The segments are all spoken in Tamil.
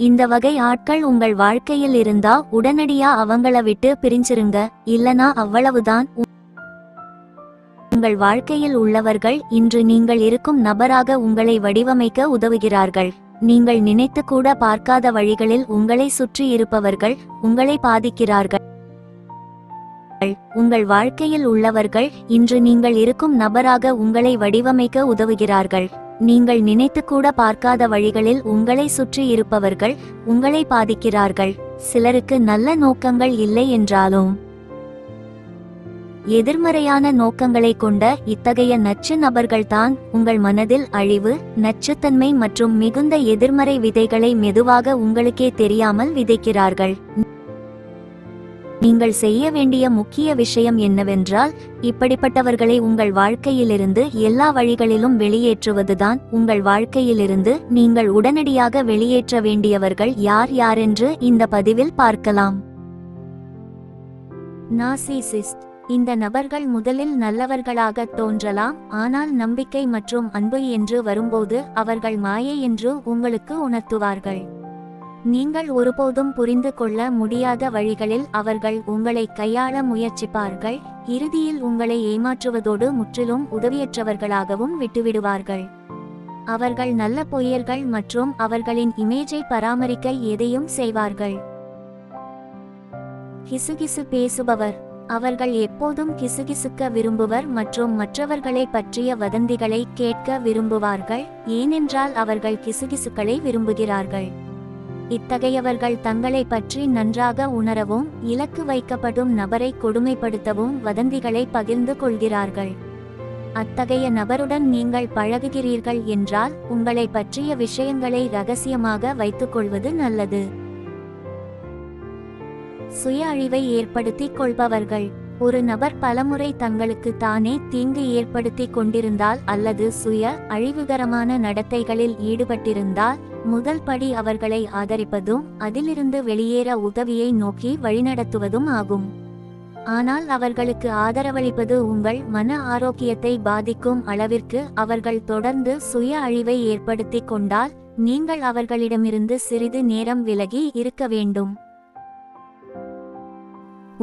இந்த வகை ஆட்கள் உங்கள் வாழ்க்கையில் இருந்தா உடனடியா அவங்கள விட்டு பிரிஞ்சிருங்க, இல்லனா அவ்வளவுதான். உங்கள் வாழ்க்கையில் உள்ளவர்கள் இன்று நீங்கள் இருக்கும் நபராக உங்களை வடிவமைக்க உதவுகிறார்கள். நீங்கள் நினைத்து கூட பார்க்காத வழிகளில் உங்களை சுற்றி இருப்பவர்கள் உங்களை பாதிக்கிறார்கள். உங்கள் வாழ்க்கையில் உள்ளவர்கள் இன்று நீங்கள் இருக்கும் நபராக உங்களை வடிவமைக்க உதவுகிறார்கள். நீங்கள் நினைத்து கூட பார்க்காத வழிகளில் உங்களை சுற்றி இருப்பவர்கள் உங்களை பாதிக்கிறார்கள். சிலருக்கு நல்ல நோக்கங்கள் இல்லை என்றாலும் எதிர்மறையான நோக்கங்களை கொண்ட இத்தகைய நச்சு நபர்கள்தான் உங்கள் மனதில் அழிவு, நச்சுத்தன்மை மற்றும் மிகுந்த எதிர்மறை விதைகளை மெதுவாக உங்களுக்கே தெரியாமல் விதைக்கிறார்கள். நீங்கள் செய்ய வேண்டிய முக்கிய விஷயம் என்னவென்றால், இப்படிப்பட்டவர்களை உங்கள் வாழ்க்கையிலிருந்து எல்லா வழிகளிலும் வெளியேற்றுவதுதான். உங்கள் வாழ்க்கையிலிருந்து நீங்கள் உடனடியாக வெளியேற்ற வேண்டியவர்கள் யார் யாரென்று இந்த பதிவில் பார்க்கலாம். நார்சிசிஸ்ட். இந்த நபர்கள் முதலில் நல்லவர்களாக தோன்றலாம், ஆனால் நம்பிக்கை மற்றும் அன்பு என்று வரும்போது அவர்கள் மாயை என்று உங்களுக்கு உணர்த்துவார்கள். நீங்கள் ஒருபோதும் புரிந்து கொள்ள முடியாத வழிகளில் அவர்கள் உங்களை கையாள முயற்சிப்பார்கள். இறுதியில் உங்களை ஏமாற்றுவதோடு முற்றிலும் உதவியற்றவர்களாகவும் விட்டுவிடுவார்கள். அவர்கள் நல்ல பொய்யர்கள் மற்றும் அவர்களின் இமேஜை பராமரிக்க எதையும் செய்வார்கள். கிசுகிசு பேசுபவர். அவர்கள் எப்போதும் கிசுகிசுக்க விரும்புவர் மற்றும் மற்றவர்களை பற்றிய வதந்திகளை கேட்க விரும்புவார்கள், ஏனென்றால் அவர்கள் கிசுகிசுக்களை விரும்புகிறார்கள். இத்தகையவர்கள் தங்களை பற்றி நன்றாக உணரவும் இலக்கு வைக்கப்படும் நபரை கொடுமைப்படுத்தவும் வதந்திகளை பகிர்ந்து கொள்கிறார்கள். அத்தகைய நபருடன் நீங்கள் பழகுகிறீர்கள் என்றால் உங்களை பற்றிய விஷயங்களை இரகசியமாக வைத்துக் கொள்வது நல்லது. சுய அழிவை ஏற்படுத்திக் கொள்பவர்கள். ஒரு நபர் பலமுறை தங்களுக்கு தானே தீங்கு ஏற்படுத்தி கொண்டிருந்தால் அல்லது சுய அழிவுகரமான நடத்தைகளில் ஈடுபட்டிருந்தால் முதல் படி அவர்களை ஆதரிப்பதும் அதிலிருந்து வெளியேற உதவியை நோக்கி வழிநடத்துவதும் ஆகும். ஆனால் அவர்களுக்கு ஆதரவளிப்பது உங்கள் மன ஆரோக்கியத்தை பாதிக்கும் அளவிற்கு அவர்கள் தொடர்ந்து சுய அழிவை ஏற்படுத்தி கொண்டால் நீங்கள் அவர்களிடமிருந்து சிறிது நேரம் விலகி இருக்க வேண்டும்.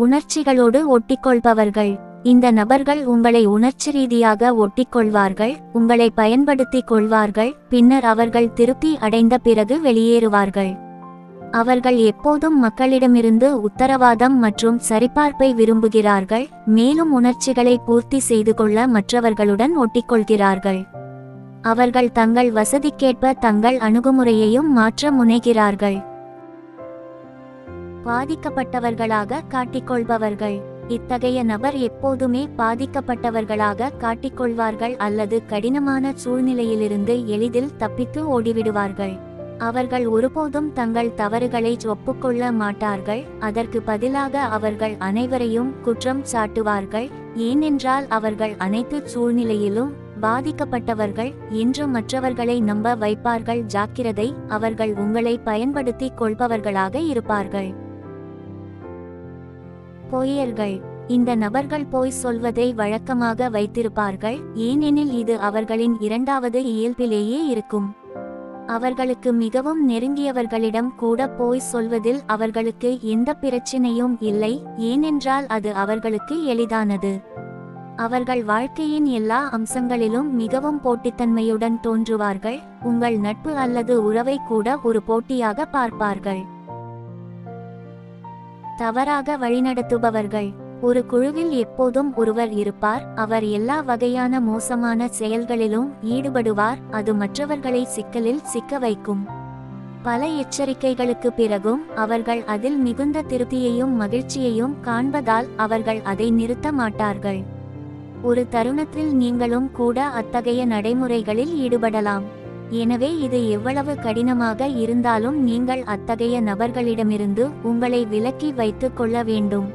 உணர்ச்சிகளோடு ஒட்டிக்கொள்பவர்கள். இந்த நபர்கள் உங்களை உணர்ச்சி ரீதியாக ஒட்டிக்கொள்வார்கள், உங்களை பயன்படுத்திக் கொள்வார்கள், பின்னர் அவர்கள் திருப்தி அடைந்த பிறகு வெளியேறுவார்கள். அவர்கள் எப்போதும் மக்களிடமிருந்து உத்தரவாதம் மற்றும் சரிபார்ப்பை விரும்புகிறார்கள், மேலும் உணர்ச்சிகளை பூர்த்தி செய்து கொள்ள மற்றவர்களுடன் ஒட்டிக்கொள்கிறார்கள். அவர்கள் தங்கள் வசதிக்கேற்ப தங்கள் அணுகுமுறையையும் மாற்ற முனைகிறார்கள். பாதிக்கப்பட்டவர்களாக காட்டிக்கொள்பவர்கள். இத்தகைய நபர் எப்போதுமே பாதிக்கப்பட்டவர்களாக காட்டிக்கொள்வார்கள் அல்லது கடினமான சூழ்நிலையிலிருந்து எளிதில் தப்பித்து ஓடிவிடுவார்கள். அவர்கள் ஒருபோதும் தங்கள் தவறுகளை ஒப்புக்கொள்ள மாட்டார்கள், அதற்கு பதிலாக அவர்கள் அனைவரையும் குற்றம் சாட்டுவார்கள், ஏனென்றால் அவர்கள் அனைத்து சூழ்நிலையிலும் பாதிக்கப்பட்டவர்கள் என்று மற்றவர்களை நம்ப வைப்பார்கள். ஜாக்கிரதை, அவர்கள் உங்களை பயன்படுத்தி கொள்பவர்களாக இருப்பார்கள். பொய்யர்கள். இந்த நபர்கள் பொய் சொல்வதை வழக்கமாக வைத்திருப்பார்கள், ஏனெனில் இது அவர்களின் இரண்டாவது இயல்பிலேயே இருக்கும். அவர்களுக்கு மிகவும் நெருங்கியவர்களிடம் கூட பொய் சொல்வதில் அவர்களுக்கு எந்த பிரச்சனையும் இல்லை, ஏனென்றால் அது அவர்களுக்கு எளிதானது. அவர்கள் வாழ்க்கையின் எல்லா அம்சங்களிலும் மிகவும் போட்டித்தன்மையுடன் தோன்றுவார்கள், உங்கள் நட்பு அல்லது உறவை கூட ஒரு போட்டியாக பார்ப்பார்கள். தவறாக வழிநடத்துபவர்கள். ஒரு குழுவில் எப்போதும் ஒருவர் இருப்பார், அவர் எல்லா வகையான மோசமான செயல்களிலும் ஈடுபடுவார், அது மற்றவர்களை சிக்கலில் சிக்க வைக்கும். பல எச்சரிக்கைகளுக்கு பிறகும் அவர்கள் அதில் மிகுந்த திருப்தியையும் மகிழ்ச்சியையும் காண்பதால் அவர்கள் அதை நிறுத்த மாட்டார்கள். ஒரு தருணத்தில் நீங்களும் கூட அத்தகைய நடைமுறைகளில் ஈடுபடலாம். எனவே இது எவ்வளவு கடினமாக இருந்தாலும் நீங்கள் அத்தகைய நபர்களிடமிருந்து உங்களை விலக்கி வைத்துக் கொள்ள வேண்டும்.